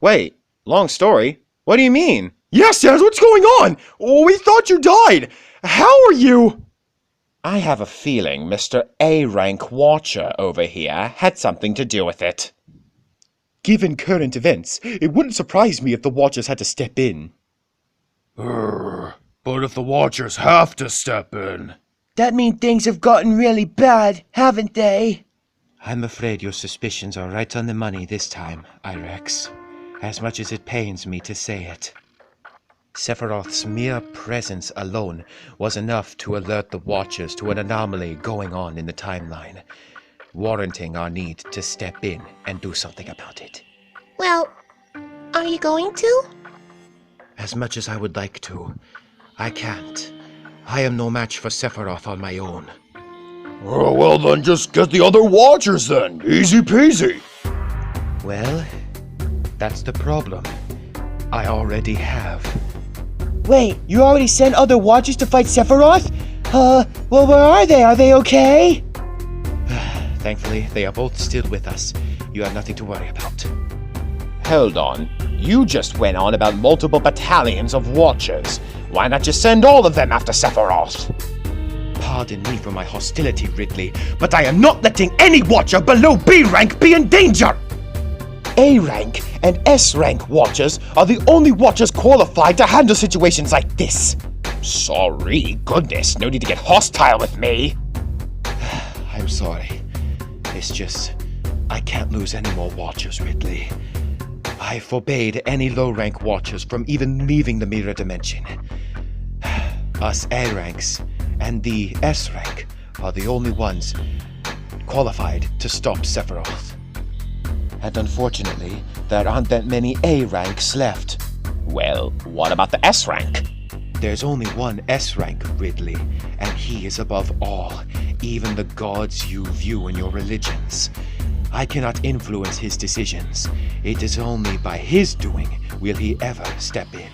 Wait, long story? What do you mean? Yes, what's going on? Oh, we thought you died. How are you? I have a feeling Mr. A-rank Watcher over here had something to do with it. Given current events, it wouldn't surprise me if the Watchers had to step in. But if the Watchers have to step in... That means things have gotten really bad, haven't they? I'm afraid your suspicions are right on the money this time, Irex, as much as it pains me to say it. Sephiroth's mere presence alone was enough to alert the Watchers to an anomaly going on in the timeline, warranting our need to step in and do something about it. Well, are you going to? As much as I would like to, I can't. I am no match for Sephiroth on my own. Oh, well then just get the other Watchers then. Easy peasy. Well, that's the problem. I already have. Wait, you already sent other Watchers to fight Sephiroth? Well, where are they? Are they okay? Thankfully, they are both still with us. You have nothing to worry about. Hold on. You just went on about multiple battalions of Watchers. Why not just send all of them after Sephiroth? Pardon me for my hostility, Ridley, But I am not letting any Watcher below B rank be in danger! A rank and S rank Watchers are the only Watchers qualified to handle situations like this. Sorry, goodness, no need to get hostile with me. I'm sorry. It's just, I can't lose any more Watchers, Ridley. I forbade any low-rank Watchers from even leaving the mirror dimension. Us A ranks and the S rank are the only ones qualified to stop Sephiroth. And unfortunately, there aren't that many A ranks left. Well, what about the S rank? There's only one S rank, Ridley, and he is above all, even the gods you view in your religions. I cannot influence his decisions. It is only by his doing will he ever step in.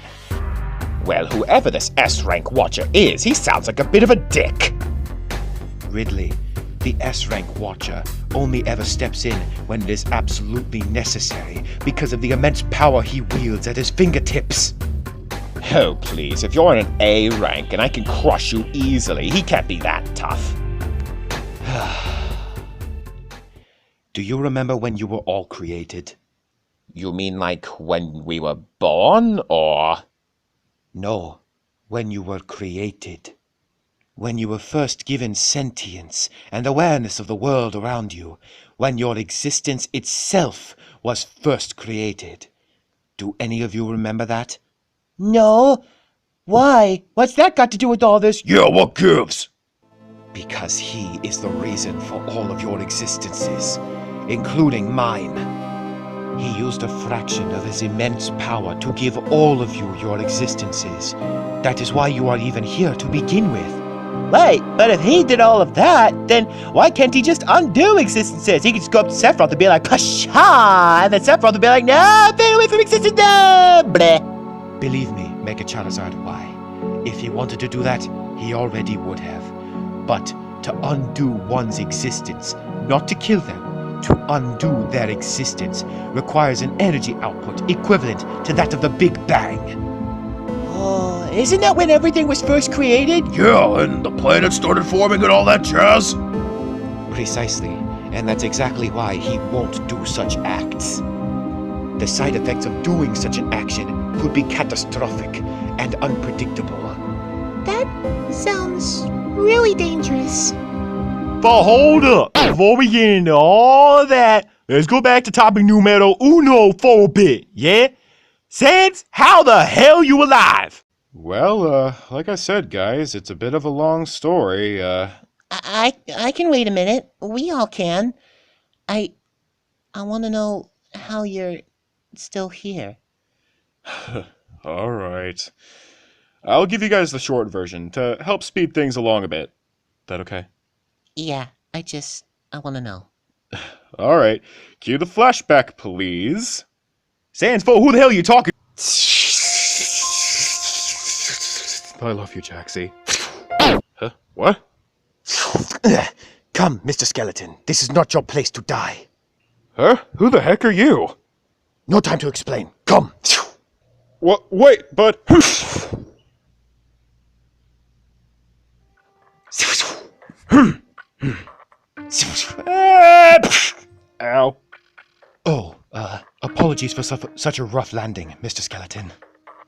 Well, whoever this S-rank Watcher is, he sounds like a bit of a dick. Ridley, the S-rank Watcher only ever steps in when it is absolutely necessary because of the immense power he wields at his fingertips. Oh, please, if you're in an A rank and I can crush you easily, he can't be that tough. Do you remember when you were all created? You mean like when we were born, or...? No, when you were created. When you were first given sentience and awareness of the world around you. When your existence itself was first created. Do any of you remember that? No. Why? What's that got to do with all this? Yeah, what gives? Because he is the reason for all of your existences, including mine. He used a fraction of his immense power to give all of you your existences. That is why you are even here to begin with. Wait, but if he did all of that, then why can't he just undo existences? He could just go up to Sephiroth and be like, Pasha! And then Sephiroth would be like, no, fade away from existence, no! Bleh. Believe me, Mega Charizard, why? If he wanted to do that, he already would have. But to undo one's existence, not to kill them, to undo their existence, requires an energy output equivalent to that of the Big Bang. Oh, isn't that when everything was first created? Yeah, and the planet started forming and all that jazz. Precisely, and that's exactly why he won't do such acts. The side effects of doing such an action could be catastrophic and unpredictable. That sounds really dangerous. But hold up, before we get into all of that, let's go back to topic numero uno for a bit, yeah? Sans, how the hell you alive? Well, like I said, guys, it's a bit of a long story, I can wait a minute. We all can. I want to know how you're still here. Alright. I'll give you guys the short version to help speed things along a bit. That okay? Yeah, I want to know. Alright. Cue the flashback, please. Sans, fool, who the hell are you talking? I love you, Jaxie. Huh? What? Come, Mr. Skeleton. This is not your place to die. Huh? Who the heck are you? No time to explain. Come. What? Wait, but... Ow. Oh, apologies for such a rough landing, Mr. Skeleton.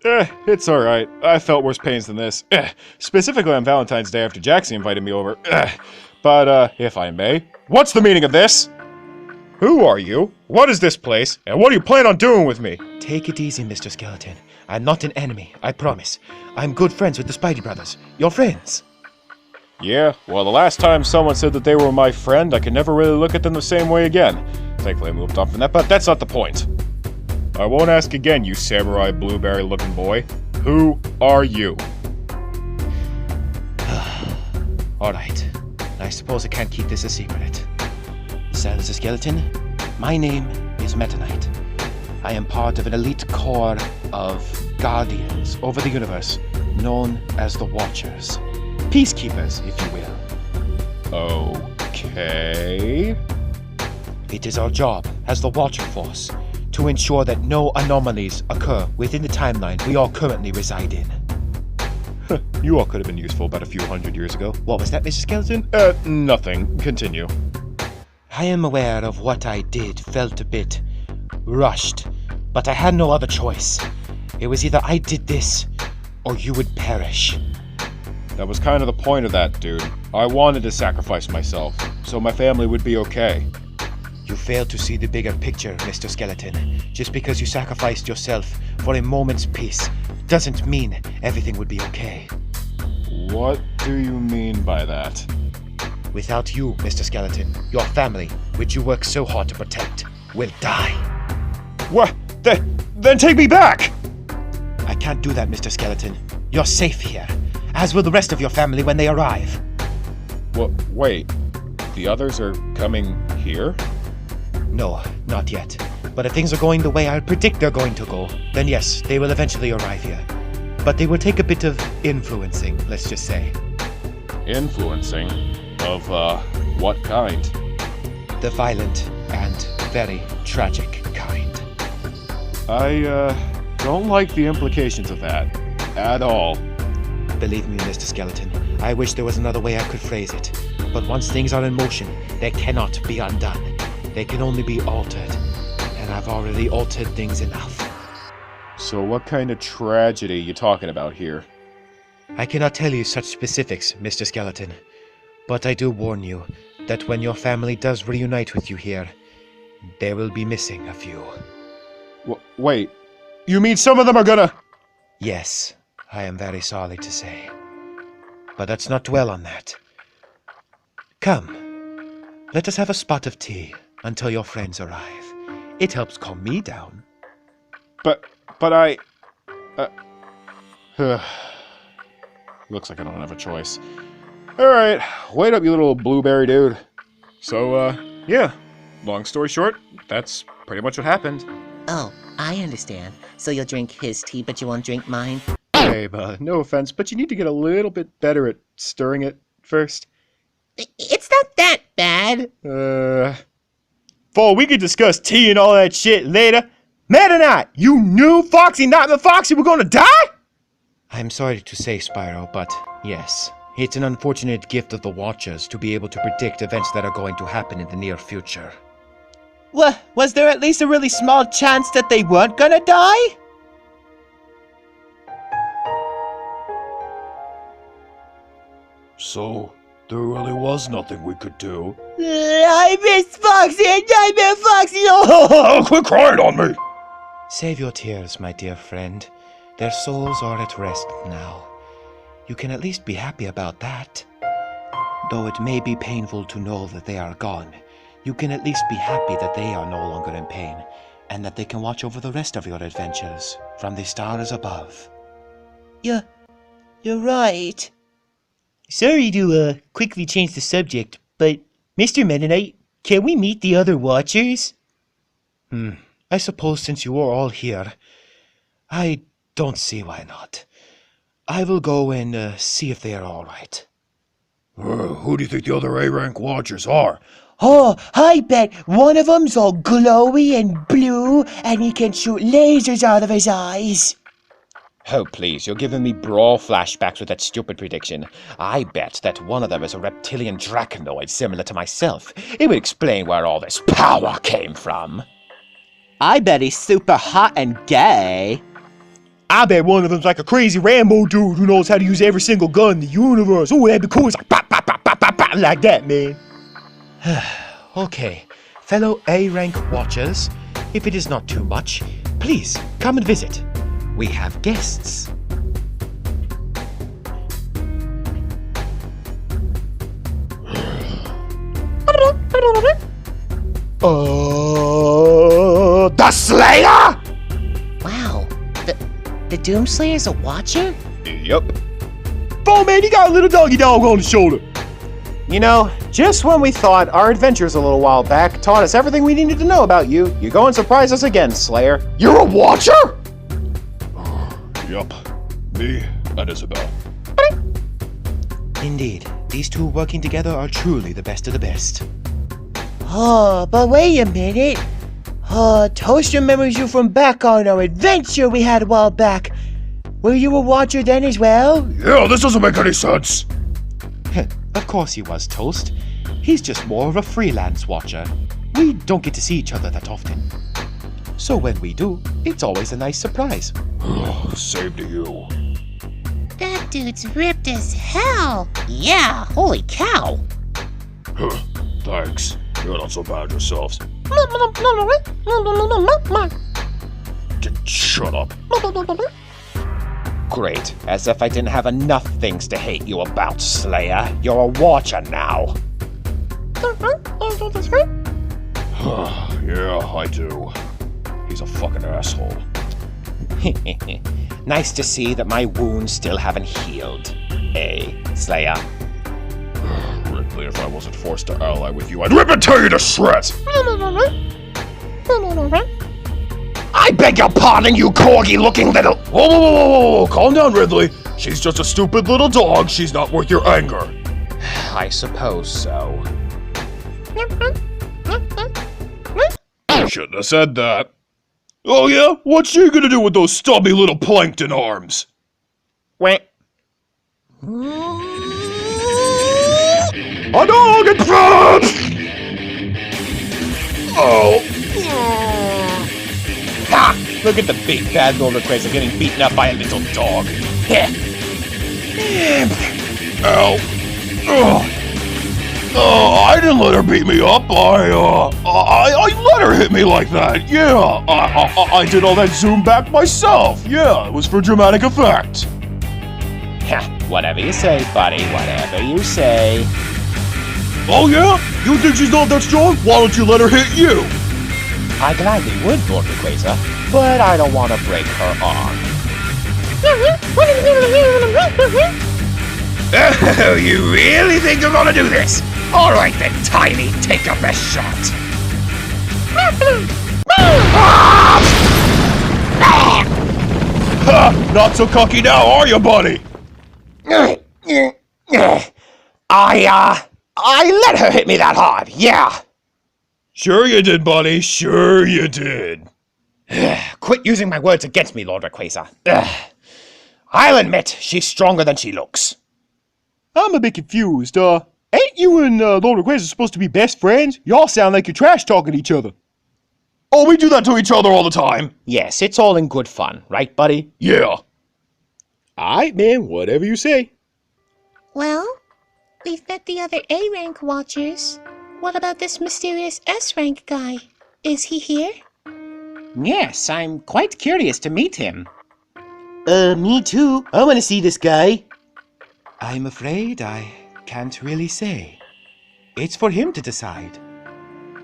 It's alright. I felt worse pains than this. Specifically on Valentine's Day after Jaxie invited me over. But, if I may, what's the meaning of this? Who are you? What is this place? And what do you plan on doing with me? Take it easy, Mr. Skeleton. I'm not an enemy, I promise. I'm good friends with the Spidey brothers. Your friends. Yeah, well, the last time someone said that they were my friend, I could never really look at them the same way again. Thankfully I moved on from that, but that's not the point. I won't ask again, you samurai blueberry-looking boy. Who are you? Alright. I suppose I can't keep this a secret. Mr. Skeleton, my name is Meta Knight. I am part of an elite corps of guardians over the universe, known as the Watchers. Peacekeepers, if you will. Okay... It is our job as the Watcher Force to ensure that no anomalies occur within the timeline we all currently reside in. You all could have been useful about a few hundred years ago. What was that, Mr. Skeleton? Nothing. Continue. I am aware of what I did felt a bit rushed, but I had no other choice. It was either I did this, or you would perish. That was kind of the point of that, dude. I wanted to sacrifice myself, so my family would be okay. You failed to see the bigger picture, Mr. Skeleton. Just because you sacrificed yourself for a moment's peace doesn't mean everything would be okay. What do you mean by that? Without you, Mr. Skeleton, your family, which you work so hard to protect, will die. What? Then take me back! I can't do that, Mr. Skeleton. You're safe here, as will the rest of your family when they arrive. What? Wait. The others are coming here? No, not yet. But if things are going the way I predict they're going to go, then yes, they will eventually arrive here. But they will take a bit of influencing, let's just say. Influencing? Of, what kind? The violent and very tragic kind. I, don't like the implications of that. At all. Believe me, Mr. Skeleton, I wish there was another way I could phrase it. But once things are in motion, they cannot be undone. They can only be altered. And I've already altered things enough. So what kind of tragedy you talking about here? I cannot tell you such specifics, Mr. Skeleton. But I do warn you that when your family does reunite with you here, they will be missing a few. Wait, you mean some of them are gonna... Yes, I am very sorry to say. But let's not dwell on that. Come, let us have a spot of tea until your friends arrive. It helps calm me down. But I... Looks like I don't have a choice. Alright, wait up, you little blueberry dude. So, yeah. Long story short, that's pretty much what happened. Oh, I understand. So you'll drink his tea, but you won't drink mine? Babe, no offense, but you need to get a little bit better at stirring it first. It's not that bad. Fool, we could discuss tea and all that shit later. Mad or not, you knew Foxy, not the Foxy, were gonna die? I'm sorry to say, Spyro, but yes, it's an unfortunate gift of the Watchers to be able to predict events that are going to happen in the near future. Was there at least a really small chance that they weren't gonna die? So, there really was nothing we could do. I miss Foxy and I miss Foxy. Oh, quit crying on me! Save your tears, my dear friend. Their souls are at rest now. You can at least be happy about that. Though it may be painful to know that they are gone, you can at least be happy that they are no longer in pain, and that they can watch over the rest of your adventures from the stars above. You're right. Sorry to quickly change the subject, but Mr. Mennonite, can we meet the other Watchers? I suppose since you are all here, I don't see why not. I will go and see if they are all right. Who do you think the other A-rank watchers are? Oh, I bet one of them's all glowy and blue, and he can shoot lasers out of his eyes. Oh, please, you're giving me brawl flashbacks with that stupid prediction. I bet that one of them is a reptilian draconoid similar to myself. It would explain where all this power came from. I bet he's super hot and gay. I bet one of them's like a crazy Rambo dude who knows how to use every single gun in the universe. Oh, that'd be cool. It's like pop, pop, pop, pop, pop, pop, like that, man. Okay, fellow A-rank watchers, if it is not too much, please come and visit. We have guests. The Slayer? Wow, the Doomslayer's a watcher? Yup. Oh, man, you got a little doggy dog on the shoulder. You know, just when we thought our adventures a little while back taught us everything we needed to know about you, you go and surprise us again, Slayer. You're a watcher? Yup. Me and Isabel. Indeed, these two working together are truly the best of the best. Oh, but wait a minute. Toast remembers you from back on our adventure we had a while back. Were you a watcher then as well? Yeah, this doesn't make any sense. Of course he was, Toast. He's just more of a freelance watcher. We don't get to see each other that often. So when we do, it's always a nice surprise. Same to you. That dude's ripped as hell. Yeah, holy cow. Thanks. You're not so bad yourselves. Shut up. Great, as if I didn't have enough things to hate you about, Slayer. You're a watcher now. Yeah, I do. He's a fucking asshole. Nice to see that my wounds still haven't healed. Slayer? Ridley, if I wasn't forced to ally with you, I'd rip and tear you to shreds! I beg your pardon, you corgi-looking little... Whoa, calm down, Ridley. She's just a stupid little dog. She's not worth your anger. I suppose so. Shouldn't have said that. Oh yeah? What's she gonna do with those stubby little plankton arms? Wait. A dog and props! Oh. Ha! Look at the big bad Lord Crazy getting beaten up by a little dog. Ow. I didn't let her beat me up. I let her hit me like that. Yeah, I did all that zoom back myself. Yeah, it was for dramatic effect. Whatever you say, buddy. Whatever you say. Oh yeah? You think she's not that strong? Why don't you let her hit you? I gladly would, Lord Rayquaza, but I don't want to break her arm. Oh, you really think you're gonna do this? All right then, Tiny, take your best shot. Not so cocky now, are you, buddy? I let her hit me that hard, yeah. Sure you did, buddy. Sure you did. Quit using my words against me, Lord Rayquaza. I'll admit, she's stronger than she looks. I'm a bit confused. Ain't you and Lord Rayquaza supposed to be best friends? Y'all sound like you're trash talking to each other. Oh, we do that to each other all the time. Yes, it's all in good fun, right, buddy? Yeah. Alright, man, whatever you say. Well, we've met the other A-rank watchers. What about this mysterious S-rank guy? Is he here? Yes, I'm quite curious to meet him. Me too. I want to see this guy. I'm afraid I can't really say. It's for him to decide.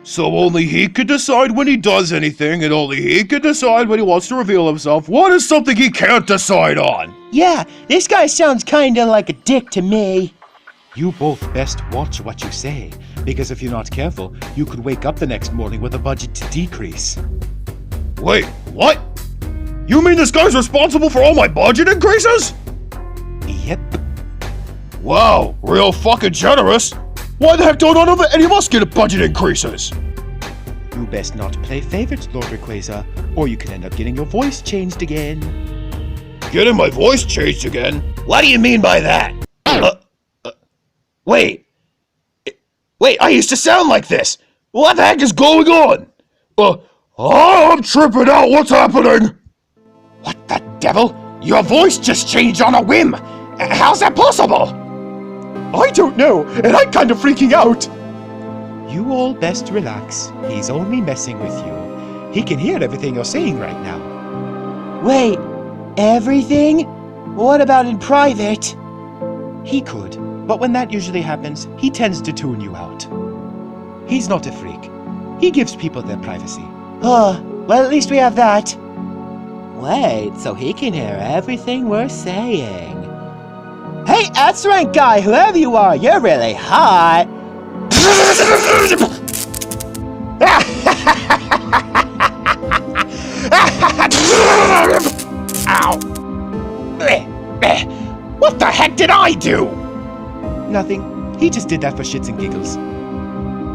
So only he could decide when he does anything, and only he can decide when he wants to reveal himself. What is something he can't decide on? Yeah, this guy sounds kinda like a dick to me. You both best watch what you say, because if you're not careful, you could wake up the next morning with a budget to decrease. Wait, what? You mean this guy's responsible for all my budget increases? Yep. Wow, real fucking generous. Why the heck don't none of any of us get a budget increases? You best not play favorites, Lord Rayquaza, or you can end up getting your voice changed again. Getting my voice changed again? What do you mean by that? Wait, I used to sound like this. What the heck is going on? I'm tripping out. What's happening? What the devil? Your voice just changed on a whim! How's that possible? I don't know, and I'm kind of freaking out. You all best relax. He's only messing with you. He can hear everything you're saying right now. Wait, everything? What about in private? He could, but when that usually happens, he tends to tune you out. He's not a freak. He gives people their privacy. Well, at least we have that. Wait, so he can hear everything we're saying. Hey, S-rank guy, whoever you are, you're really hot. Ow! What the heck did I do? Nothing. He just did that for shits and giggles.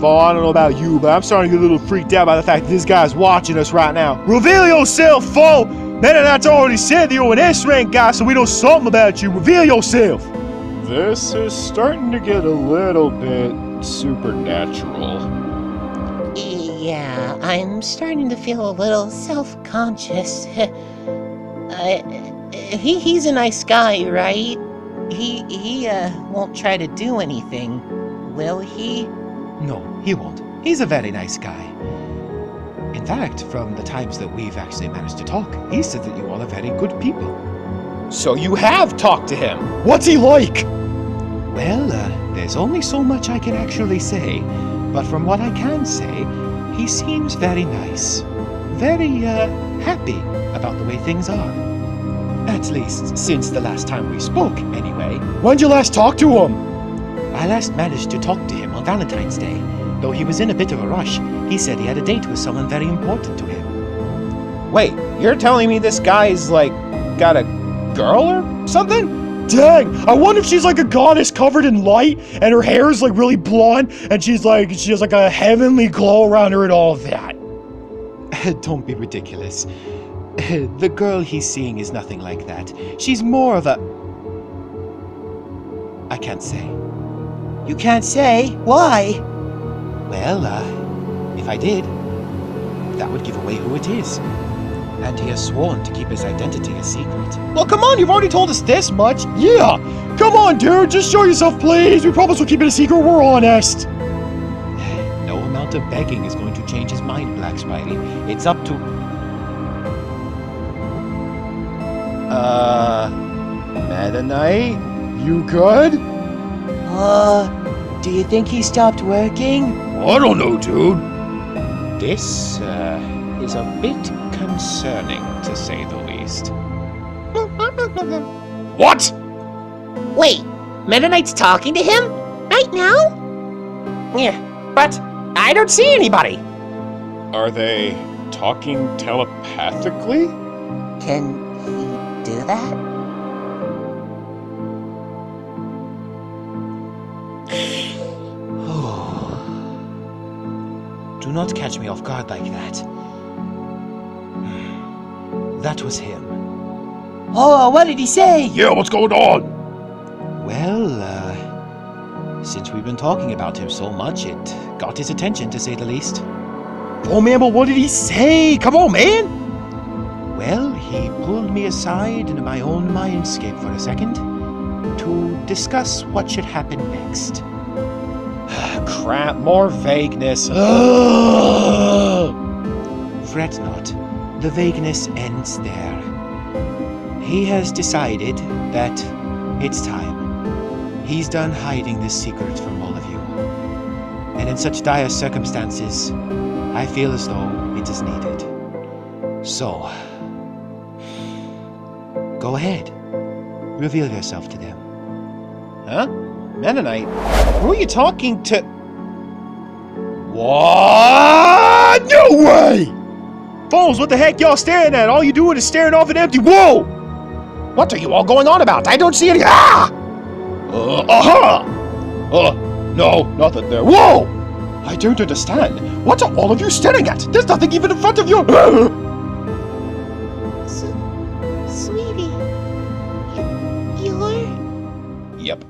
Well, I don't know about you, but I'm starting to get a little freaked out by the fact that this guy's watching us right now. Reveal yourself, fool! Meta already said that you're an S-rank guy, so we know something about you. Reveal yourself! This is starting to get a little bit supernatural. Yeah, I'm starting to feel a little self-conscious. He's a nice guy, right? He won't try to do anything, will he? No, he won't. He's a very nice guy. In fact, from the times that we've actually managed to talk, he said that you all are very good people. So you have talked to him. What's he like? Well, there's only so much I can actually say, but from what I can say, he seems very nice. Very, happy about the way things are. At least, since the last time we spoke, anyway. When'd you last talk to him? I last managed to talk to him on Valentine's Day. Though he was in a bit of a rush, he said he had a date with someone very important to him. Wait, you're telling me this guy's like got a girl or something? Dang, I wonder if she's like a goddess covered in light and her hair is like really blonde and she has like a heavenly glow around her and all of that. Don't be ridiculous. The girl he's seeing is nothing like that. She's more of a... I can't say. You can't say? Why? Well, if I did, that would give away who it is. And he has sworn to keep his identity a secret. Well, come on, you've already told us this much. Yeah, come on, dude, just show yourself, please. We promise we'll keep it a secret, we're honest. No amount of begging is going to change his mind, Black Spidey. It's up to... Meta Knight, you good? Do you think he stopped working? I don't know, dude. This, is a bit concerning, to say the least. What? Wait, Meta Knight's talking to him? Right now? Yeah, but I don't see anybody. Are they talking telepathically? Can he do that? Do not catch me off guard like that. That was him. Oh, what did he say? Yeah, what's going on? Well, since we've been talking about him so much, it got his attention, to say the least. Oh, man, but what did he say? Come on, man. Well, he pulled me aside into my own mindscape for a second to discuss what should happen next. Crap, more vagueness. Fret not. The vagueness ends there. He has decided that it's time. He's done hiding this secret from all of you. And in such dire circumstances, I feel as though it is needed. So, go ahead. Reveal yourself to them. Huh? Meta Knight? Who are you talking to? What? No way! Foles, what the heck y'all staring at? All you doing is staring off an empty wall! What are you all going on about? I don't see any. No, nothing there. Whoa! I don't understand. What are all of you staring at? There's nothing even in front of you. Sweetie, you're... Yep.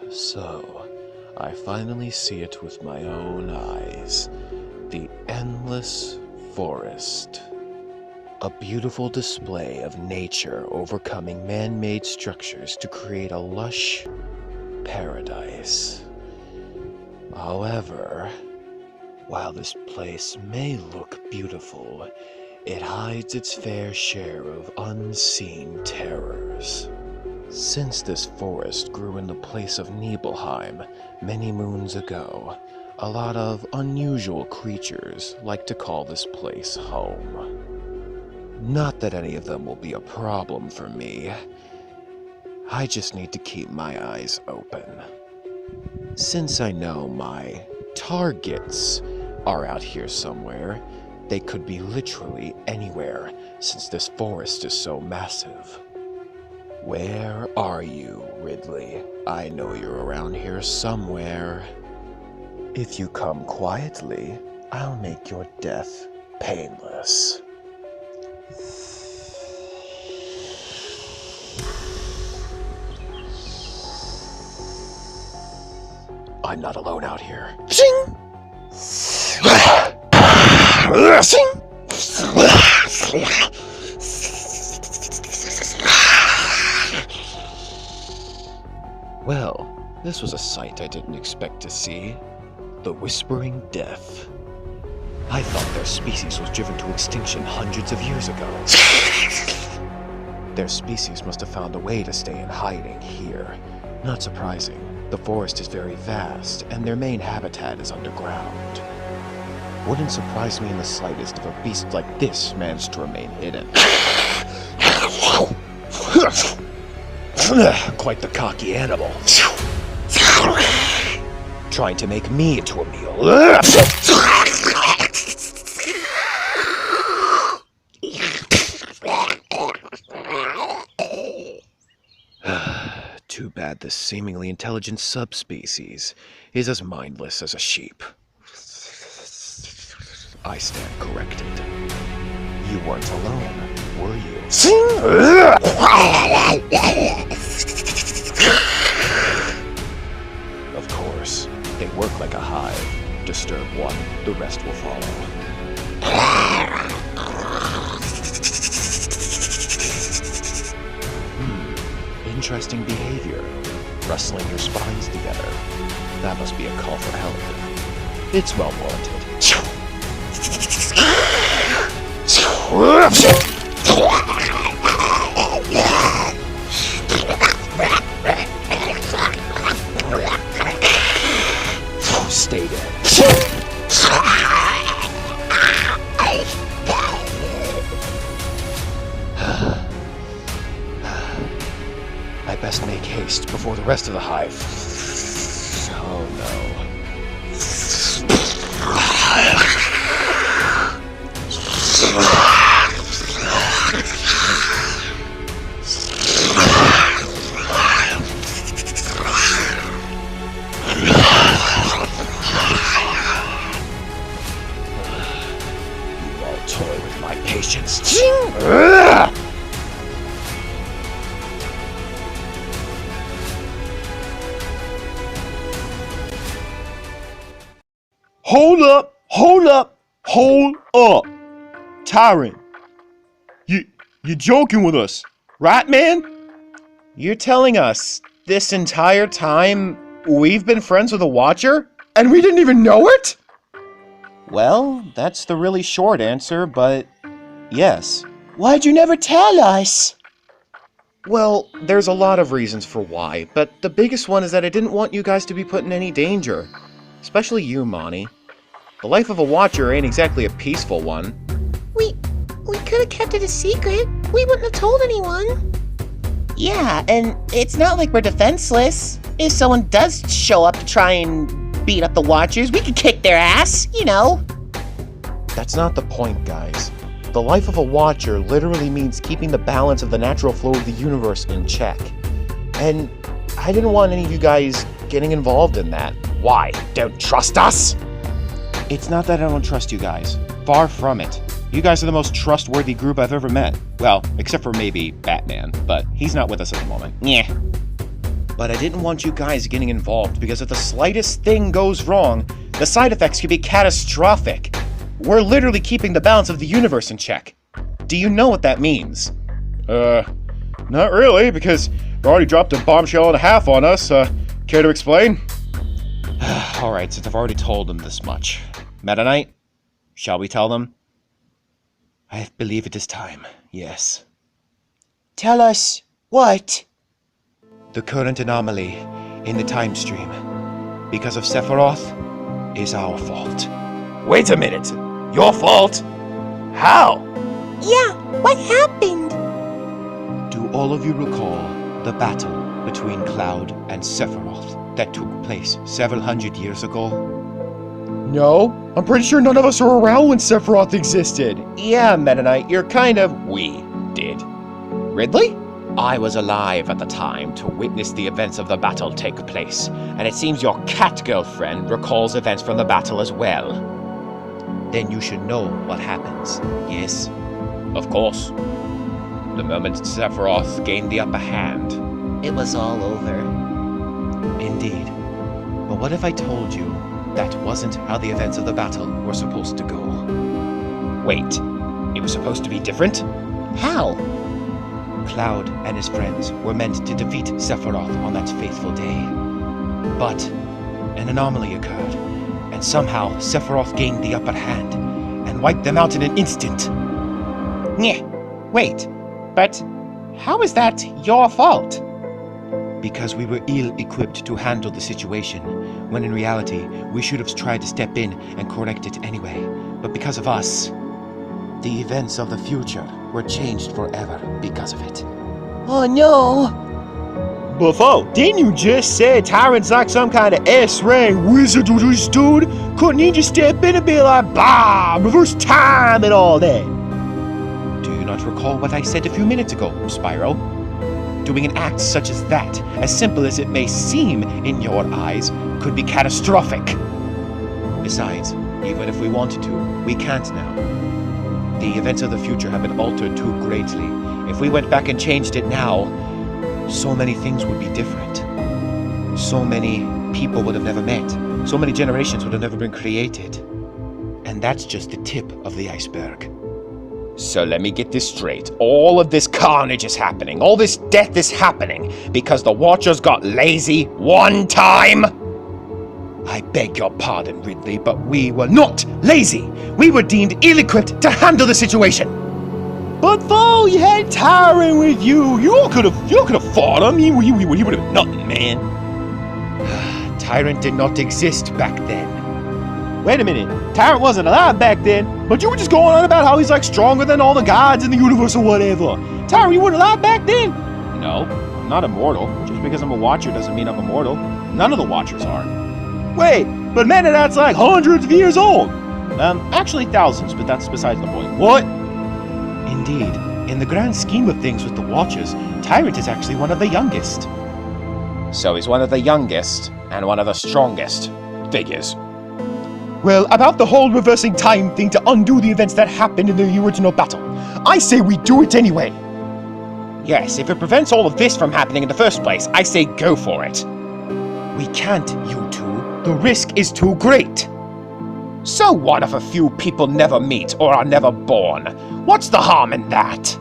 So, I finally see it with my own eyes. The endless forest. A beautiful display of nature overcoming man-made structures to create a lush paradise. However, while this place may look beautiful, it hides its fair share of unseen terrors. Since this forest grew in the place of Nibelheim many moons ago, a lot of unusual creatures like to call this place home. Not that any of them will be a problem for me. I just need to keep my eyes open. Since I know my targets are out here somewhere, they could be literally anywhere since this forest is so massive. Where are you, Ridley? I know you're around here somewhere. If you come quietly, I'll make your death painless. I'm not alone out here. Sing! Sing! Well, this was a sight I didn't expect to see. The Whispering Death. I thought their species was driven to extinction hundreds of years ago. Their species must have found a way to stay in hiding here. Not surprising. The forest is very vast, and their main habitat is underground. Wouldn't surprise me in the slightest if a beast like this managed to remain hidden. Quite the cocky animal. Trying to make me into a meal. Too bad this seemingly intelligent subspecies is as mindless as a sheep. I stand corrected. You weren't alone, were you? Of course, they work like a hive. Disturb one, the rest will follow. Interesting behavior. Rustling your spines together. That must be a call for help. It's well warranted. Stay dead. I best make haste before the rest of the hive. Oh no. You all toy with my patience. Hold up, hold up, hold up. Tyrant, you joking with us, right, man? You're telling us this entire time we've been friends with a Watcher? And we didn't even know it? Well, that's the really short answer, but yes. Why'd you never tell us? Well, there's a lot of reasons for why, but the biggest one is that I didn't want you guys to be put in any danger. Especially you, Monty. The life of a Watcher ain't exactly a peaceful one. We could have kept it a secret. We wouldn't have told anyone. Yeah, and it's not like we're defenseless. If someone does show up to try and beat up the Watchers, we can kick their ass, you know. That's not the point, guys. the life of a Watcher literally means keeping the balance of the natural flow of the universe in check. And I didn't want any of you guys getting involved in that. Why? Don't trust us? It's not that I don't trust you guys. Far from it. You guys are the most trustworthy group I've ever met. Well, except for maybe Batman, but he's not with us at the moment. Yeah. But I didn't want you guys getting involved because if the slightest thing goes wrong, the side effects could be catastrophic. We're literally keeping the balance of the universe in check. Do you know what that means? Not really, because you already dropped a bombshell and a half on us. Care to explain? Alright, since I've already told them this much. Meta Knight, shall we tell them? I believe it is time, yes. Tell us what? The current anomaly in the time stream, because of Sephiroth, is our fault. Wait a minute. Your fault? How? Yeah, what happened? Do all of you recall the battle between Cloud and Sephiroth that took place several hundred years ago? No, I'm pretty sure none of us were around when Sephiroth existed. Yeah, Meta Knight, you're kind of... We did. Ridley? I was alive at the time to witness the events of the battle take place, and it seems your cat girlfriend recalls events from the battle as well. Then you should know what happens, yes? Of course. The moment Sephiroth gained the upper hand, It was all over. Indeed. But what if I told you that wasn't how the events of the battle were supposed to go? wait, it was supposed to be different? How? Cloud and his friends were meant to defeat Sephiroth on that fateful day. But an anomaly occurred, and somehow Sephiroth gained the upper hand and wiped them out in an instant. Nyeh. Wait, but how is that your fault? Because we were ill-equipped to handle the situation, when in reality, we should have tried to step in and correct it anyway. But because of us, the events of the future were changed forever because of it. Oh no! Buffo, didn't you just say Tyrant's like some kind of S-rank wizard dude? Couldn't he just step in and be like, bah, reverse time and all that? Do you not recall what I said a few minutes ago, Spyro? Doing an act such as that, as simple as it may seem in your eyes, could be catastrophic. Besides, even if we wanted to, we can't now. The events of the future have been altered too greatly. If we went back and changed it now, so many things would be different. So many people would have never met. So many generations would have never been created. And that's just the tip of the iceberg. So let me get this straight. All of this carnage is happening. All this death is happening because the Watchers got lazy one time? I beg your pardon, Ridley, but we were not lazy. We were deemed ill-equipped to handle the situation. But Fo, you had Tyrant with you. You could have fought him. He would have been nothing, man. Tyrant did not exist back then. Wait a minute. Tyrant wasn't alive back then, but you were just going on about how he's like stronger than all the gods in the universe or whatever. Tyrant, you weren't alive back then. No, I'm not immortal. Just because I'm a Watcher doesn't mean I'm immortal. None of the Watchers are. Wait, but man, that's like hundreds of years old. Actually thousands, but that's besides the point. What? Indeed, in the grand scheme of things with the Watchers, Tyrant is actually one of the youngest. So he's one of the youngest and one of the strongest. Figures. Well, about the whole reversing time thing to undo the events that happened in the original battle, I say we do it anyway. Yes, if it prevents all of this from happening in the first place, I say go for it. We can't, you two. The risk is too great. So what if a few people never meet or are never born? What's the harm in that?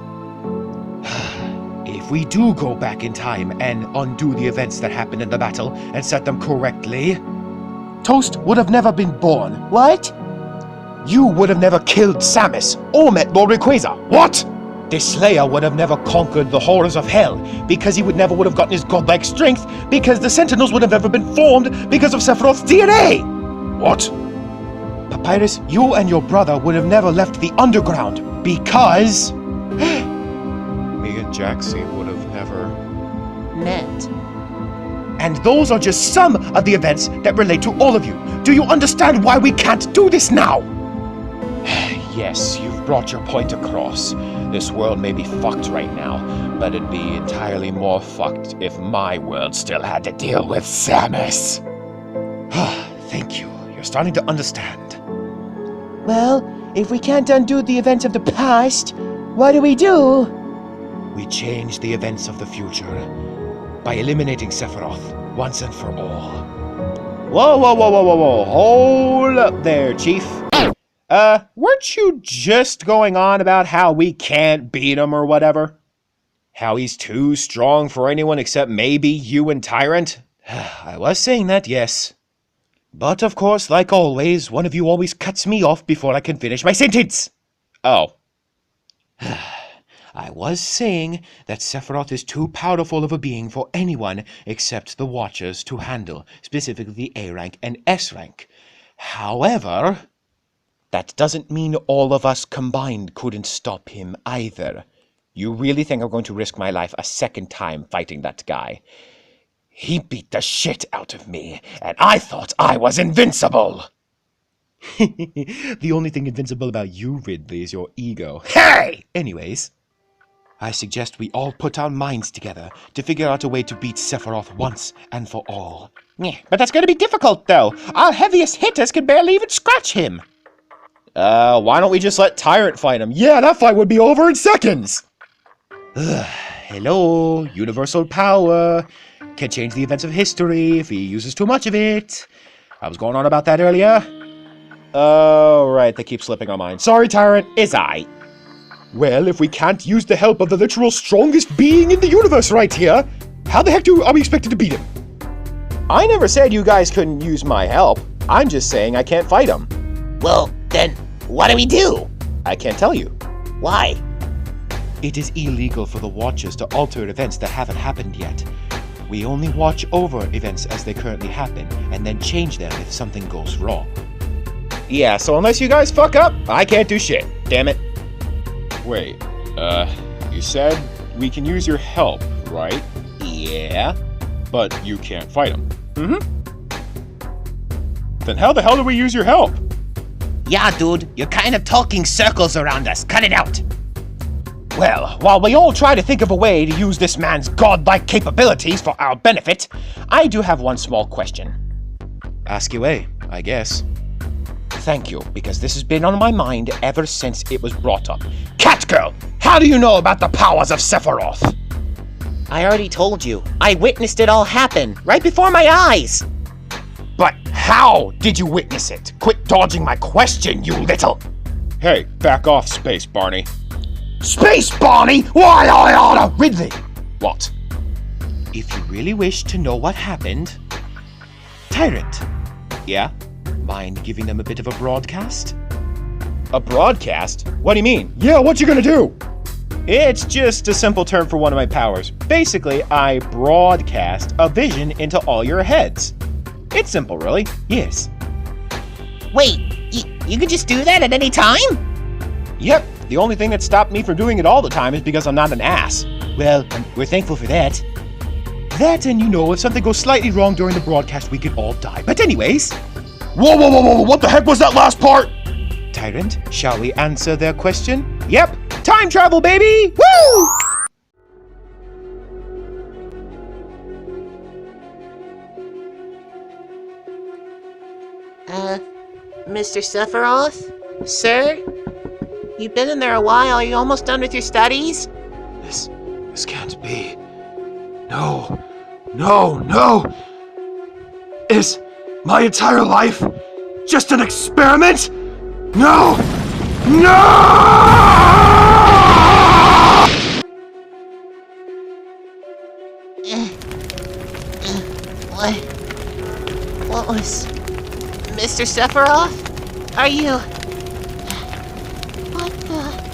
If we do go back in time and undo the events that happened in the battle and set them correctly, Toast would have never been born. What? You would have never killed Samus or met Lord Rayquaza. What? The Slayer would have never conquered the horrors of hell because he would have gotten his godlike strength because the Sentinels would have never been formed because of Sephiroth's DNA. What? Papyrus, you and your brother would have never left the underground because... Me and Jaxie would have never... Met. And those are just some of the events that relate to all of you. Do you understand why we can't do this now? Yes, you've brought your point across. This world may be fucked right now, but it'd be entirely more fucked if my world still had to deal with Samus. Thank you. You're starting to understand. Well, if we can't undo the events of the past, what do we do? We change the events of the future by eliminating Sephiroth once and for all. Whoa, whoa, whoa, whoa, whoa, whoa. Hold up there, Chief. Weren't you just going on about how we can't beat him or whatever? How he's too strong for anyone except maybe you and Tyrant? I was saying that, yes. But of course, like always, one of you always cuts me off before I can finish my sentence. Oh. I was saying that Sephiroth is too powerful of a being for anyone except the Watchers to handle, specifically the A rank and S rank. However, that doesn't mean all of us combined couldn't stop him either. You really think I'm going to risk my life a second time fighting that guy? He beat the shit out of me, and I thought I was invincible! The only thing invincible about you, Ridley, is your ego. Hey! Anyways, I suggest we all put our minds together to figure out a way to beat Sephiroth once and for all. Yeah, but that's going to be difficult, though. Our heaviest hitters can barely even scratch him. Why don't we just let Tyrant fight him? Yeah, that fight would be over in seconds! Hello, universal power. Can change the events of history if he uses too much of it. I was going on about that earlier. Oh, right, they keep slipping our minds. Sorry, Tyrant, Is I. Well, if we can't use the help of the literal strongest being in the universe right here, how the heck are we expected to beat him? I never said you guys couldn't use my help. I'm just saying I can't fight him. Well, then, what do we do? I can't tell you. Why? It is illegal for the Watchers to alter events that haven't happened yet. We only watch over events as they currently happen, and then change them if something goes wrong. Yeah, so unless you guys fuck up, I can't do shit. Damn it. Wait, you said we can use your help, right? Yeah. But you can't fight him. Mm-hmm. Then how the hell do we use your help? Yeah, dude, you're kind of talking circles around us. Cut it out. Well, while we all try to think of a way to use this man's godlike capabilities for our benefit, I do have one small question. Ask away, I guess. Thank you, because this has been on my mind ever since it was brought up. Catgirl, how do you know about the powers of Sephiroth? I already told you. I witnessed it all happen, right before my eyes. But how did you witness it? Quit dodging my question, you little... Hey, back off, Space Barney. Space Barney? Why I oughta... Ridley! What? If you really wish to know what happened... Tyrant, Yeah? mind giving them a bit of a broadcast? A broadcast? What do you mean? Yeah, what you gonna do? It's just a simple term for one of my powers. Basically, I broadcast a vision into all your heads. It's simple, really. Yes. Wait, you could just do that at any time? Yep, the only thing that stopped me from doing it all the time is because I'm not an ass. Well, we're thankful for that. That and, if something goes slightly wrong during the broadcast, we could all die. But anyways... Whoa, whoa, whoa, whoa, what the heck was that last part? Tyrant, shall we answer their question? Yep, time travel, baby! Woo! Mr. Sephiroth? Sir? You've been in there a while. Are you almost done with your studies? This can't be. No. Is my entire life just an experiment? No! What was... Mr. Sephiroth? Are you... What the...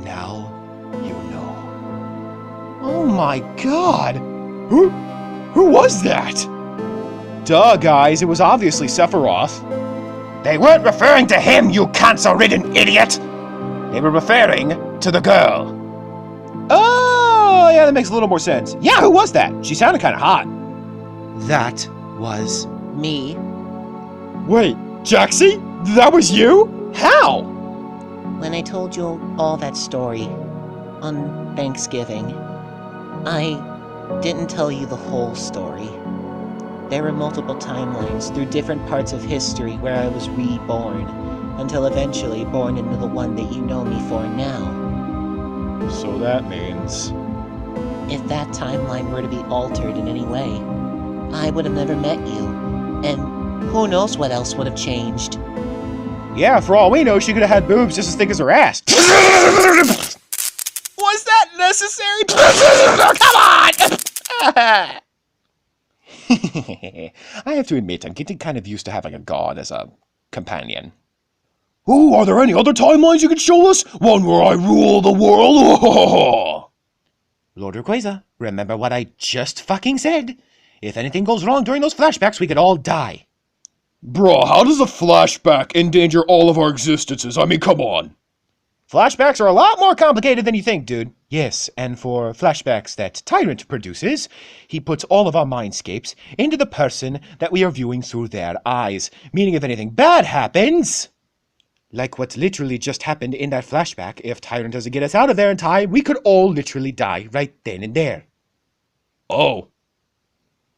Now you know. Oh my god! Who was that? Duh, guys, it was obviously Sephiroth. They weren't referring to him, you cancer-ridden idiot! They were referring to the girl. Oh, yeah, that makes a little more sense. Yeah, who was that? She sounded kind of hot. That was... Me. Wait, Jaxie? That was you? How? When I told you all that story on Thanksgiving, I didn't tell you the whole story. There were multiple timelines through different parts of history where I was reborn, until eventually born into the one that you know me for now. So that means... If that timeline were to be altered in any way, I would have never met you, and who knows what else would have changed. Yeah, for all we know, she could have had boobs just as thick as her ass. Was that necessary? Come on! I have to admit, I'm getting kind of used to having a god as a companion. Ooh, are there any other timelines you could show us? One where I rule the world? Lord Rayquaza, remember what I just fucking said? If anything goes wrong during those flashbacks, we could all die. Bruh, how does a flashback endanger all of our existences? I mean, come on. Flashbacks are a lot more complicated than you think, dude. Yes, and for flashbacks that Tyrant produces, he puts all of our mindscapes into the person that we are viewing through their eyes. Meaning if anything bad happens, like what literally just happened in that flashback, if Tyrant doesn't get us out of there in time, we could all literally die right then and there. Oh.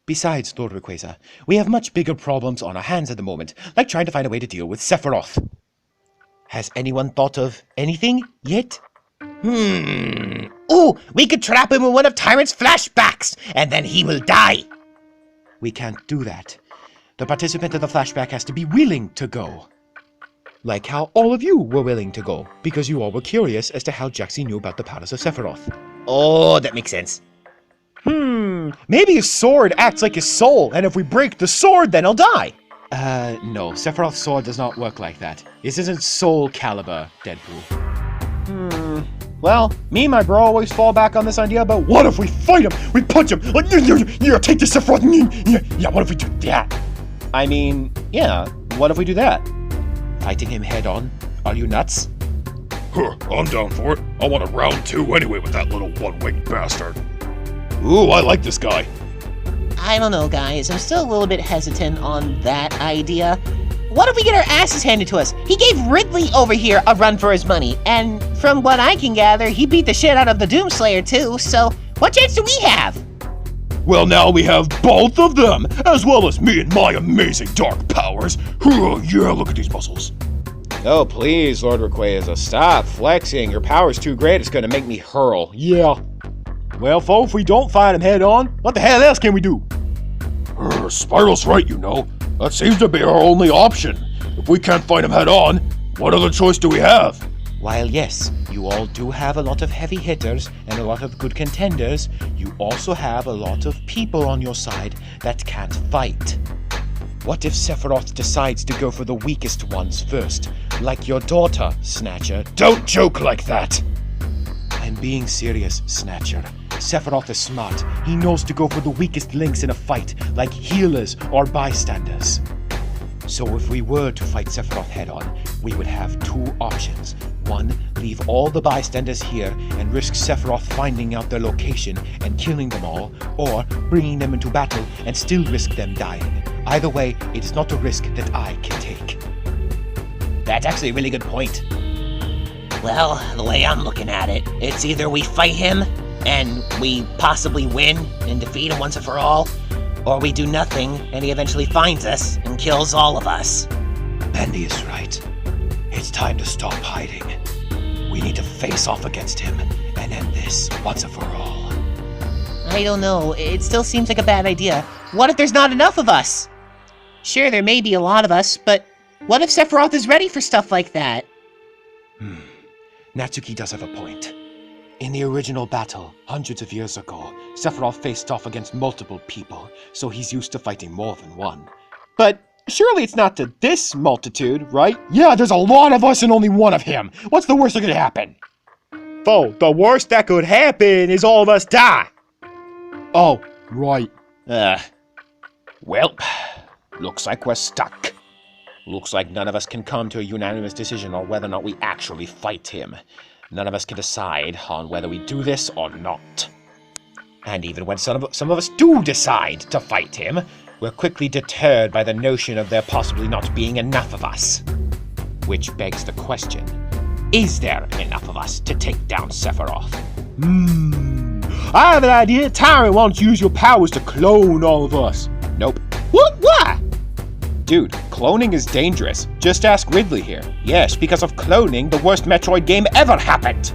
Besides, Lord Rayquaza, we have much bigger problems on our hands at the moment, like trying to find a way to deal with Sephiroth. Has anyone thought of anything yet? Ooh, we could trap him in one of Tyrant's flashbacks, and then he will die. We can't do that. The participant of the flashback has to be willing to go. Like how all of you were willing to go, because you all were curious as to how Jaxie knew about the powers of Sephiroth. Oh, that makes sense. Maybe his sword acts like his soul, and if we break the sword, then he'll die. No, Sephiroth's sword does not work like that. This isn't Soul Calibur, Deadpool. Well, me and my bro always fall back on this idea, but what if we fight him? We punch him! Like, yeah, take this Sephiroth! Yeah, what if we do that? I mean, yeah, what if we do that? Fighting him head on? Are you nuts? I'm down for it. I want a round 2 anyway with that little one-winged bastard. Ooh, I like this guy. I don't know, guys. I'm still a little bit hesitant on that idea. What if we get our asses handed to us? He gave Ridley over here a run for his money, and from what I can gather, he beat the shit out of the Doomslayer too, so what chance do we have? Well, now we have both of them, as well as me and my amazing dark powers. Yeah, look at these muscles. Oh, please, Lord Rayquaza, stop flexing. Your power's too great, it's gonna make me hurl. Yeah. Well, folks, if we don't fight him head on, what the hell else can we do? Spiral's right, you know. That seems to be our only option. If we can't fight him head on, what other choice do we have? While yes, you all do have a lot of heavy hitters and a lot of good contenders, you also have a lot of people on your side that can't fight. What if Sephiroth decides to go for the weakest ones first, like your daughter, Snatcher? Don't joke like that! I'm being serious, Snatcher. Sephiroth is smart. He knows to go for the weakest links in a fight, like healers or bystanders. So if we were to fight Sephiroth head-on, we would have 2 options. 1, leave all the bystanders here and risk Sephiroth finding out their location and killing them all, or bringing them into battle and still risk them dying. Either way, it is not a risk that I can take. That's actually a really good point. Well, the way I'm looking at it, it's either we fight him and we possibly win and defeat him once and for all, or we do nothing and he eventually finds us and kills all of us. Bendy is right. It's time to stop hiding. We need to face off against him and end this once and for all. I don't know, it still seems like a bad idea. What if there's not enough of us? Sure, there may be a lot of us, but what if Sephiroth is ready for stuff like that? Natsuki does have a point. In the original battle, hundreds of years ago, Sephiroth faced off against multiple people, so he's used to fighting more than one. But surely it's not to this multitude, right? Yeah, there's a lot of us and only one of him. What's the worst that could happen? Foe, the worst that could happen is all of us die. Oh, right. Well, Looks like we're stuck. Looks like none of us can come to a unanimous decision on whether or not we actually fight him. None of us can decide on whether we do this or not. And even when some of us do decide to fight him, we're quickly deterred by the notion of there possibly not being enough of us. Which begs the question, is there enough of us to take down Sephiroth? I have an idea. Tyrant wants to use your powers to clone all of us. Nope. What? Why? Dude, cloning is dangerous. Just ask Ridley here. Yes, because of cloning, the worst Metroid game ever happened.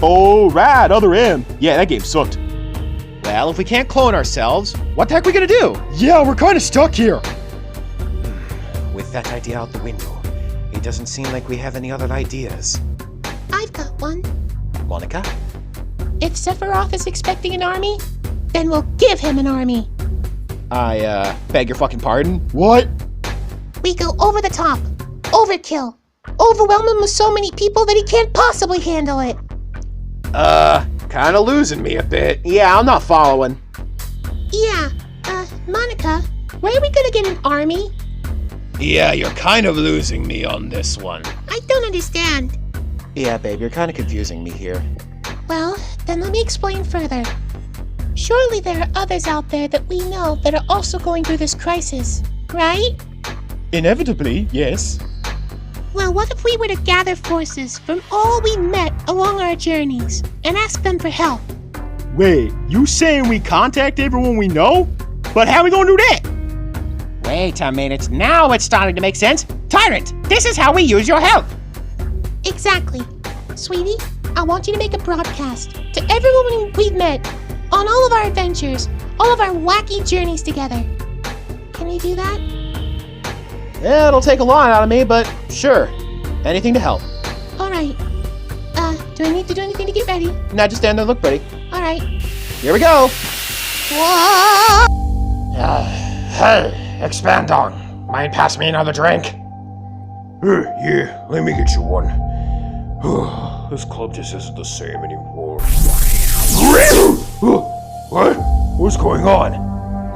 Oh, right, other end. Yeah, that game sucked. Well, if we can't clone ourselves, what the heck are we gonna do? Yeah, we're kind of stuck here. With that idea out the window, it doesn't seem like we have any other ideas. I've got one. Monica? If Sephiroth is expecting an army, then we'll give him an army. I, beg your fucking pardon? What? We go over the top. Overkill. Overwhelm him with so many people that he can't possibly handle it. Kinda losing me a bit. Yeah, I'm not following. Yeah, Monica, where are we gonna get an army? Yeah, you're kind of losing me on this one. I don't understand. Yeah, babe, you're kinda confusing me here. Well, then let me explain further. Surely there are others out there that we know that are also going through this crisis, right? Inevitably, yes. Well, what if we were to gather forces from all we met along our journeys and ask them for help? Wait, you saying we contact everyone we know? But how we gonna do that? Wait a minute, now it's starting to make sense. Tyrant, this is how we use your help. Exactly. Sweetie, I want you to make a broadcast to everyone we've met on all of our adventures, all of our wacky journeys together. Can you do that? Yeah, it'll take a lot out of me, but sure. Anything to help. Alright. Do I need to do anything to get ready? Now just stand there and look pretty. Alright. Here we go. Hey, expand on. Mind pass me another drink? Yeah, let me get you one. This club just isn't the same anymore. What? What's going on?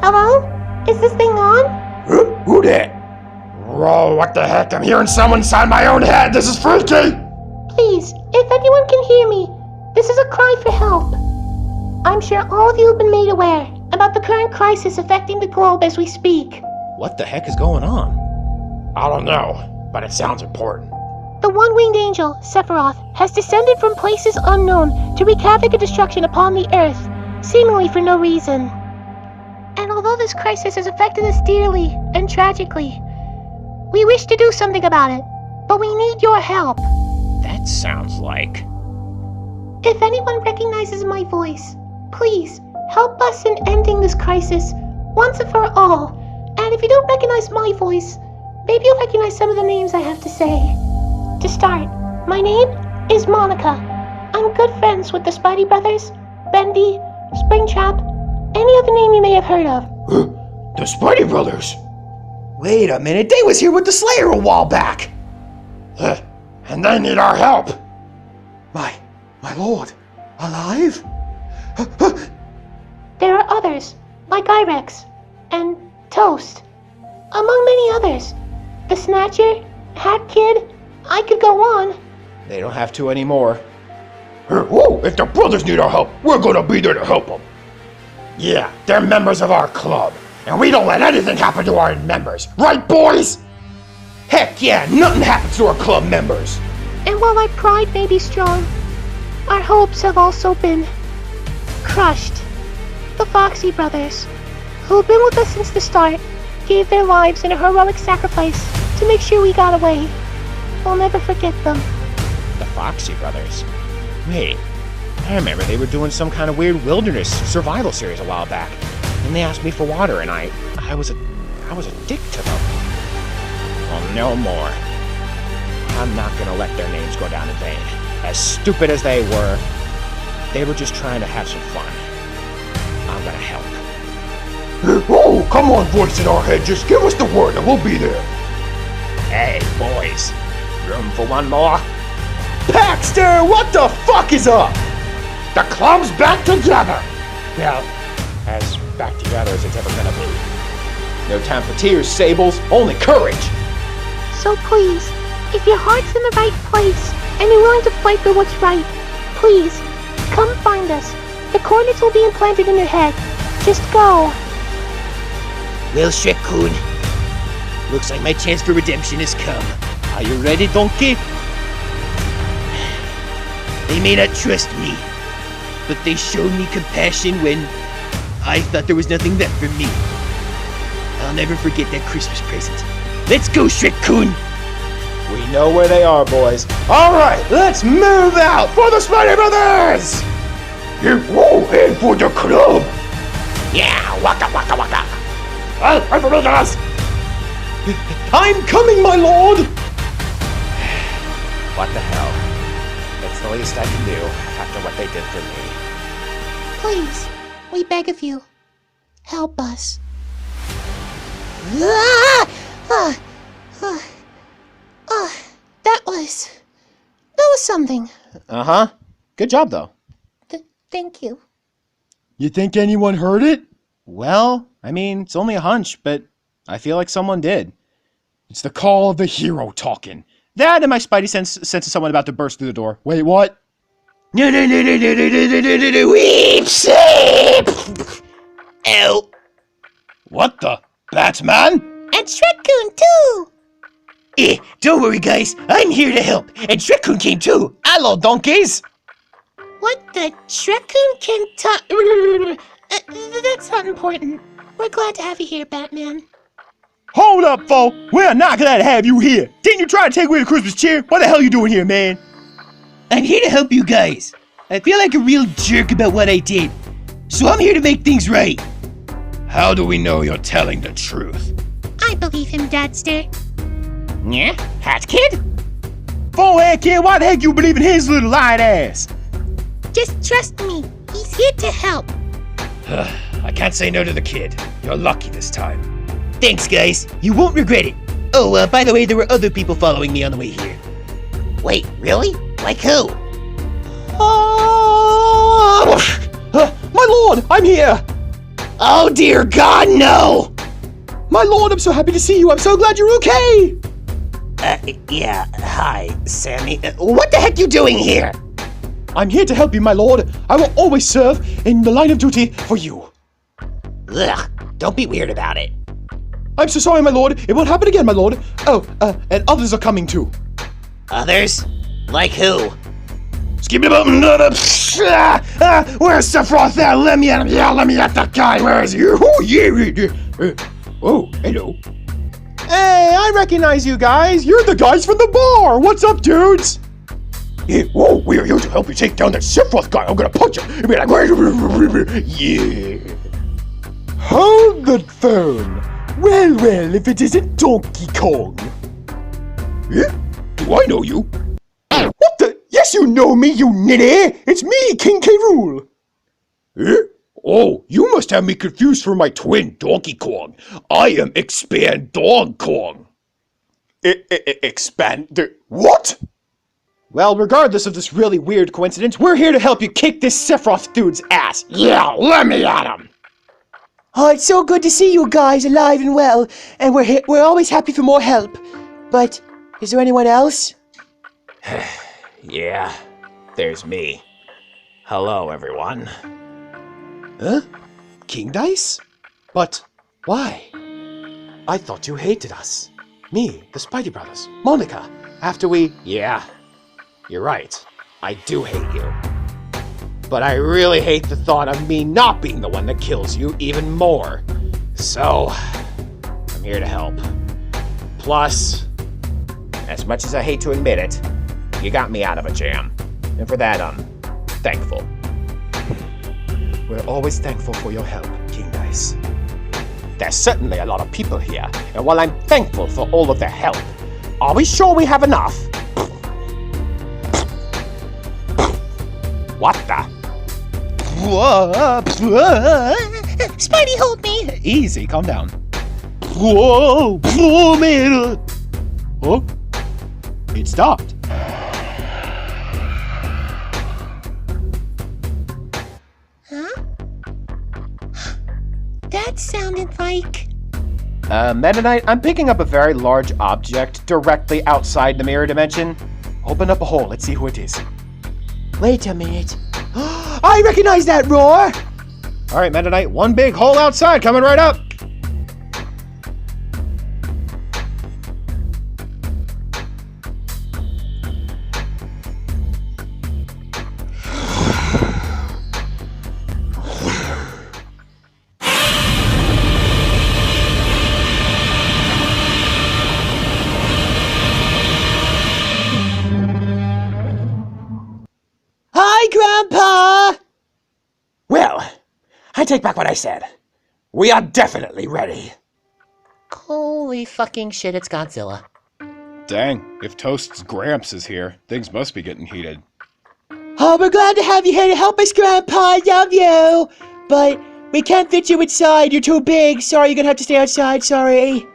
Hello? Is this thing on? Who that? Whoa, what the heck? I'm hearing someone inside my own head. This is freaky. Please, if anyone can hear me, this is a cry for help. I'm sure all of you have been made aware about the current crisis affecting the globe as we speak. What the heck is going on? I don't know, but it sounds important. The one-winged angel, Sephiroth, has descended from places unknown to wreak havoc and destruction upon the earth, seemingly for no reason. And although this crisis has affected us dearly and tragically, we wish to do something about it, but we need your help. That sounds like... If anyone recognizes my voice, please help us in ending this crisis once and for all. And if you don't recognize my voice, maybe you'll recognize some of the names I have to say. To start, my name is Monica. I'm good friends with the Spidey Brothers, Bendy, Springtrap, any other name you may have heard of. The Spidey Brothers. Wait a minute, they was here with the Slayer a while back. And they need our help. My lord, alive? There are others, like Irex and Toast, among many others. The Snatcher, Hat Kid, I could go on. They don't have to anymore. Whoa, if the brothers need our help, we're gonna be there to help them. Yeah, they're members of our club, and we don't let anything happen to our members. Right, boys? Heck yeah, nothing happens to our club members. And while our pride may be strong, our hopes have also been crushed. The Foxy Brothers, who have been with us since the start, gave their lives in a heroic sacrifice to make sure we got away. We'll never forget them. The Foxy Brothers? Wait, I remember they were doing some kind of weird wilderness survival series a while back, and they asked me for water, and I was a dick to them. Well, no more. I'm not gonna let their names go down in vain. As stupid as they were just trying to have some fun. I'm gonna help. Oh, come on, voice in our head, just give us the word and we'll be there. Hey, boys, room for one more? Paxter, what the fuck is up? The club's back together. Well, as back together as it's ever gonna be. No time for tears, Sables, only courage! So please, if your heart's in the right place and you're willing to fight for what's right, please, come find us. The coordinates will be implanted in your head. Just go. Well, Shrek-kun, looks like my chance for redemption has come. Are you ready, donkey? They may not trust me, but they showed me compassion when I thought there was nothing left for me. I'll never forget that Christmas present. Let's go, Shrek-kun! We know where they are, boys. Alright, let's move out for the Spider Brothers! Whoa, head for the club! Yeah, waka waka waka! I'm for us! I'm coming, my lord! What the hell? It's the least I can do after what they did for me. Please, we beg of you, help us. That was something. Uh-huh. Good job, though. Thank you. You think anyone heard it? Well, I mean, it's only a hunch, but I feel like someone did. It's the call of the hero talking. That and my spidey senses someone about to burst through the door. Wait, what? No, weep, sleep! Ow. What the? Batman? And Shrek-kun, too! Don't worry, guys. I'm here to help. And Shrek-kun came too. Hello, donkeys! What the? Shrek-kun can talk. That's not important. We're glad to have you here, Batman. Hold up, fool! We're not glad to have you here. Didn't you try to take away the Christmas cheer? What the hell you doing here, man? I'm here to help you guys. I feel like a real jerk about what I did. So I'm here to make things right. How do we know you're telling the truth? I believe him, Dadster. Yeah? Hat Kid? Forehead kid, why the heck you believe in his little light ass? Just trust me. He's here to help. I can't say no to the kid. You're lucky this time. Thanks, guys. You won't regret it. Oh, by the way, there were other people following me on the way here. Wait, really? Like who? My lord, I'm here! Oh, dear God, no! My lord, I'm so happy to see you. I'm so glad you're okay! Yeah, hi, Sammy. What the heck you doing here? I'm here to help you, my lord. I will always serve in the line of duty for you. Ugh, don't be weird about it. I'm so sorry, my lord. It won't happen again, my lord. Oh, and others are coming too. Others? Like who? Where's Sephiroth there? Let me at him. Yeah, let me at that guy. Where is he? Oh, yeah. Oh, hello. Hey, I recognize you guys. You're the guys from the bar. What's up, dudes? Yeah, whoa, we are here to help you take down that Sephiroth guy. I'm gonna punch him. You'll be like, yeah. Hold the phone. Well, if it isn't Donkey Kong. Yeah? Do I know you? What the? Yes, you know me, you ninny. It's me, King K. Rool. Eh? Oh, you must have me confused for my twin, Donkey Kong. I am Expand Dog Kong. Expand? What? Well, regardless of this really weird coincidence, we're here to help you kick this Sephiroth dude's ass. Yeah, let me at him. Oh, it's so good to see you guys alive and well, and we're always happy for more help. But is there anyone else? Yeah, there's me. Hello, everyone. Huh? King Dice? But why? I thought you hated us. Me, the Spidey Brothers, Monica, after we... Yeah, you're right. I do hate you. But I really hate the thought of me not being the one that kills you even more. So, I'm here to help. Plus, as much as I hate to admit it, you got me out of a jam. And for that, I'm thankful. We're always thankful for your help, King Dice. There's certainly a lot of people here, and while I'm thankful for all of their help, are we sure we have enough? What the? Spidey, hold me! Easy, calm down. Whoa, man. Oh, it stopped. Huh? That sounded like... Meta Knight, I'm picking up a very large object directly outside the mirror dimension. Open up a hole, let's see who it is. Wait a minute. I recognize that roar! Alright, Meta Knight, one big hole outside, coming right up! Hi, Grandpa! Well, I take back what I said. We are definitely ready. Holy fucking shit, it's Godzilla. Dang, if Toast's Gramps is here, things must be getting heated. Oh, we're glad to have you here to help us, Grandpa. I love you. But we can't fit you inside. You're too big. Sorry, you're gonna have to stay outside. Sorry.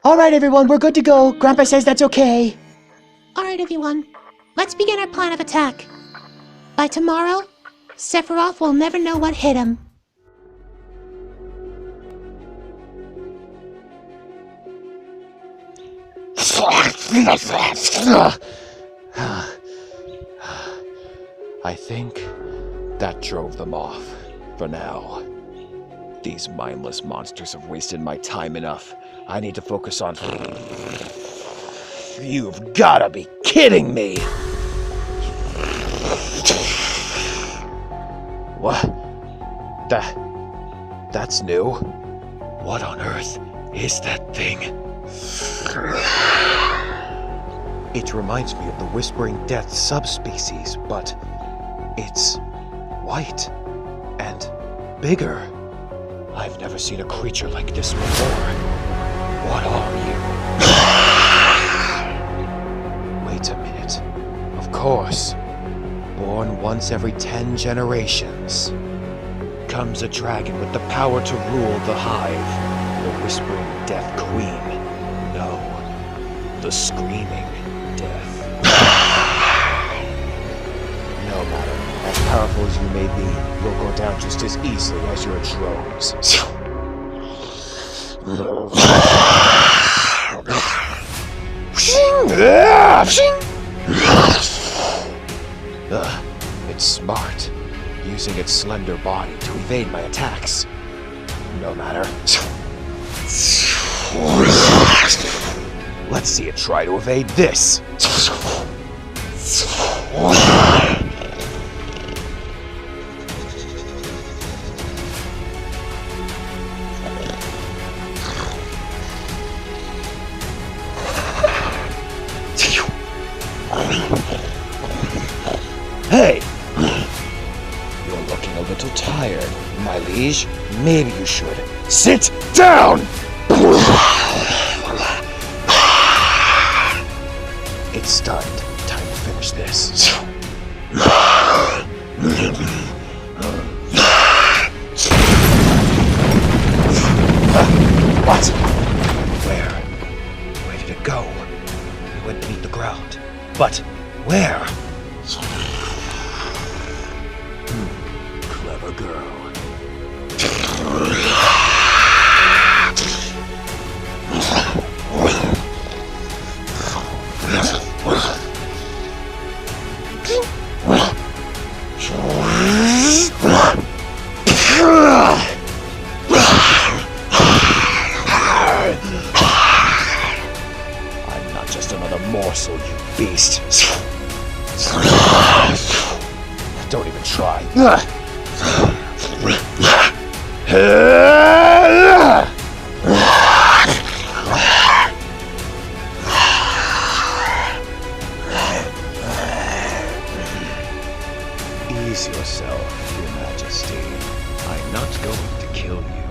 All right, everyone, we're good to go. Grandpa says that's okay. Alright, everyone. Let's begin our plan of attack. By tomorrow, Sephiroth will never know what hit him. I think that drove them off, for now. These mindless monsters have wasted my time enough. I need to focus on... You've gotta be kidding me! What? That's new? What on earth is that thing? It reminds me of the Whispering Death subspecies, but it's white and bigger. I've never seen a creature like this before. What are you? Wait a minute. Of course. Born once every 10 generations. Comes a dragon with the power to rule the hive. The Whispering Death Queen. No. The Screaming Death. No matter. As powerful as you may be, you'll go down just as easily as your drones. It's smart, using its slender body to evade my attacks. No matter. Let's see it try to evade this. Hey! You're looking a little tired, my liege. Maybe you should sit down! It's stunned. Time to finish this. What? Where did it go? It went beneath the ground. But where? Clever girl. I'm not just another morsel, you beast. Don't even try. Ease yourself, Your Majesty. I'm not going to kill you.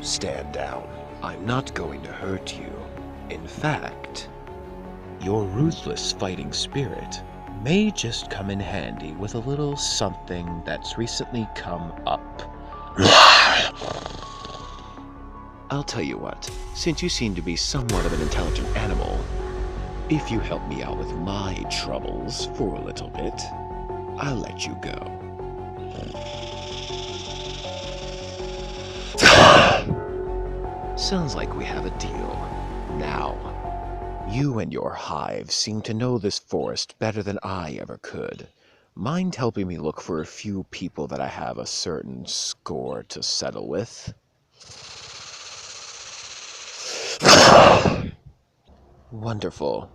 Stand down. I'm not going to hurt you. In fact, your ruthless fighting spirit may just come in handy with a little something that's recently come up. I'll tell you what, since you seem to be somewhat of an intelligent animal, If you help me out with my troubles for a little bit, I'll let you go. Sounds like we have a deal. Now, you and your hive seem to know this forest better than I ever could. Mind helping me look for a few people that I have a certain score to settle with? Wonderful.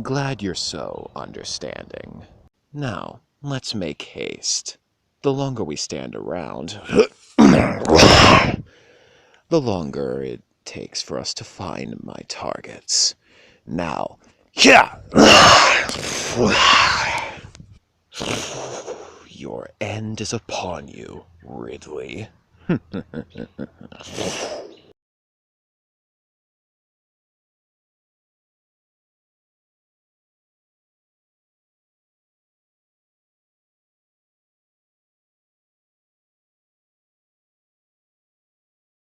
Glad you're so understanding. Now, let's make haste. The longer we stand around, the longer it takes for us to find my targets. Now, yeah! Your end is upon you, Ridley.